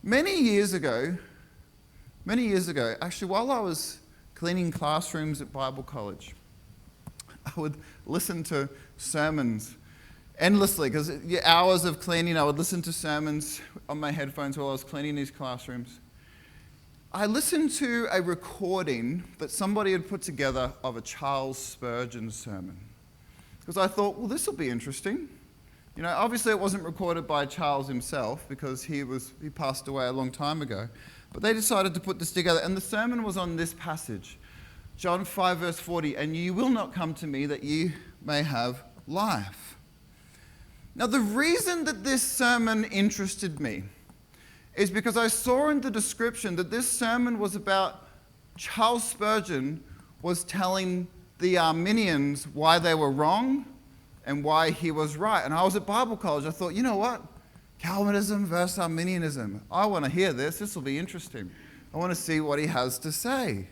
Many years ago, actually while I was cleaning classrooms at Bible college, I would listen to sermons endlessly, because hours of cleaning, I would listen to sermons on my headphones while I was cleaning these classrooms. I listened to a recording that somebody had put together of a Charles Spurgeon sermon, because I thought, well, this will be interesting. You know, obviously it wasn't recorded by Charles himself, because he passed away a long time ago. But they decided to put this together, and the sermon was on this passage, John 5 verse 40, "And ye will not come to me that ye may have life." Now, the reason that this sermon interested me is because I saw in the description that this sermon was about Charles Spurgeon was telling the Arminians why they were wrong and why he was right. And I was at Bible college. I thought, you know what? Calvinism versus Arminianism. I want to hear this. This will be interesting. I want to see what he has to say.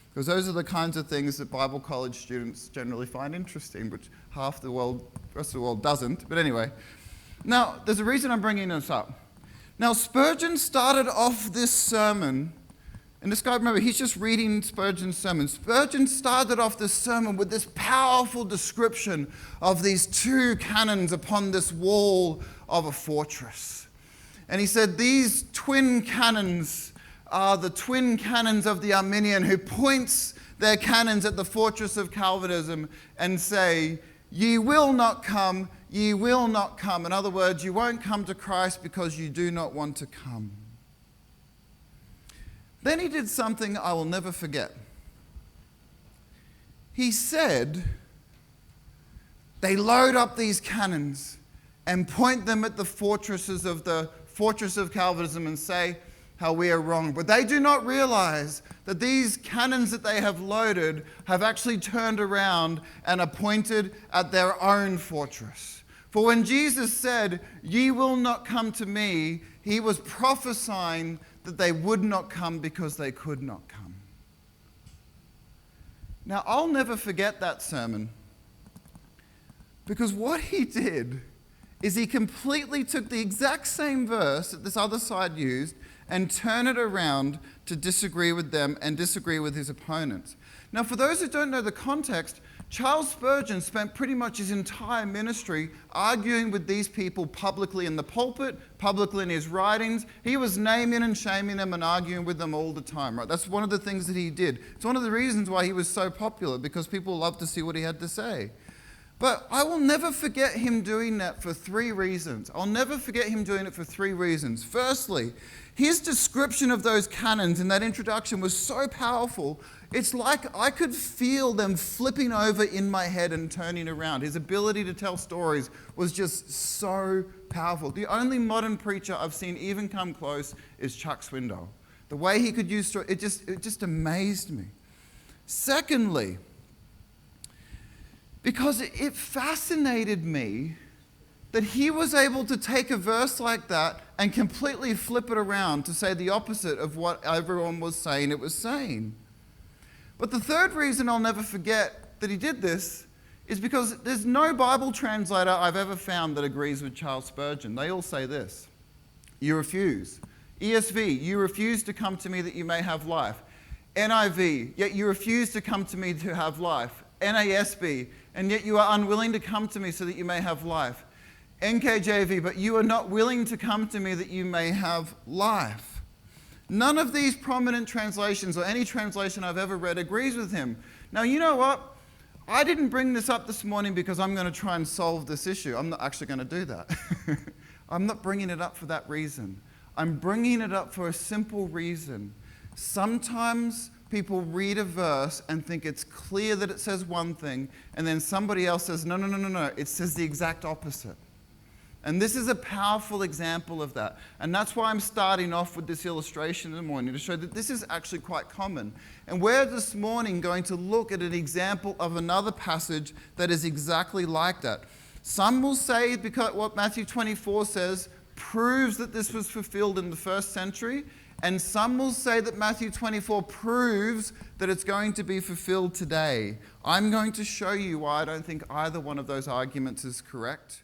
Because those are the kinds of things that Bible college students generally find interesting, which half the rest of the world doesn't. But anyway, now there's a reason I'm bringing this up. Now, Spurgeon started off this sermon, and this guy, remember, he's just reading Spurgeon's sermon. Spurgeon started off this sermon with this powerful description of these two cannons upon this wall of a fortress. And he said these twin cannons are the twin cannons of the Arminian, who points their cannons at the fortress of Calvinism and say, "Ye will not come, ye will not come." In other words, you won't come to Christ because you do not want to come. Then he did something I will never forget. He said, they load up these cannons and point them at the fortresses of the fortress of Calvinism and say how we are wrong. But they do not realize that these cannons that they have loaded have actually turned around and are pointed at their own fortress. For when Jesus said, "Ye will not come to me," he was prophesying that they would not come because they could not come. Now, I'll never forget that sermon, because what he did is he completely took the exact same verse that this other side used and turned it around to disagree with them and disagree with his opponents. Now, for those who don't know the context, Charles Spurgeon spent pretty much his entire ministry arguing with these people publicly in the pulpit, publicly in his writings. He was naming and shaming them and arguing with them all the time, right? That's one of the things that he did. It's one of the reasons why he was so popular, because people loved to see what he had to say. But I will never forget him doing that for three reasons. I'll never forget him doing it for three reasons. Firstly, his description of those cannons in that introduction was so powerful, it's like I could feel them flipping over in my head and turning around. His ability to tell stories was just so powerful. The only modern preacher I've seen even come close is Chuck Swindoll. The way he could use stories, it just amazed me. Secondly, because it fascinated me that he was able to take a verse like that and completely flip it around to say the opposite of what everyone was saying it was saying. But the third reason I'll never forget that he did this is because there's no Bible translator I've ever found that agrees with Charles Spurgeon. They all say this: "You refuse." ESV, "You refuse to come to me that you may have life." NIV, "Yet you refuse to come to me to have life." NASB, "And yet you are unwilling to come to me so that you may have life." NKJV, "But you are not willing to come to me that you may have life." None of these prominent translations, or any translation I've ever read, agrees with him. Now, you know what? I didn't bring this up this morning because I'm going to try and solve this issue. I'm not actually going to do that. I'm not bringing it up for that reason. I'm bringing it up for a simple reason. Sometimes people read a verse and think it's clear that it says one thing, and then somebody else says, no, it says the exact opposite. And this is a powerful example of that. And that's why I'm starting off with this illustration in the morning, to show that this is actually quite common. And we're this morning going to look at an example of another passage that is exactly like that. Some will say because what Matthew 24 says proves that this was fulfilled in the first century, and some will say that Matthew 24 proves that it's going to be fulfilled today. I'm going to show you why I don't think either one of those arguments is correct.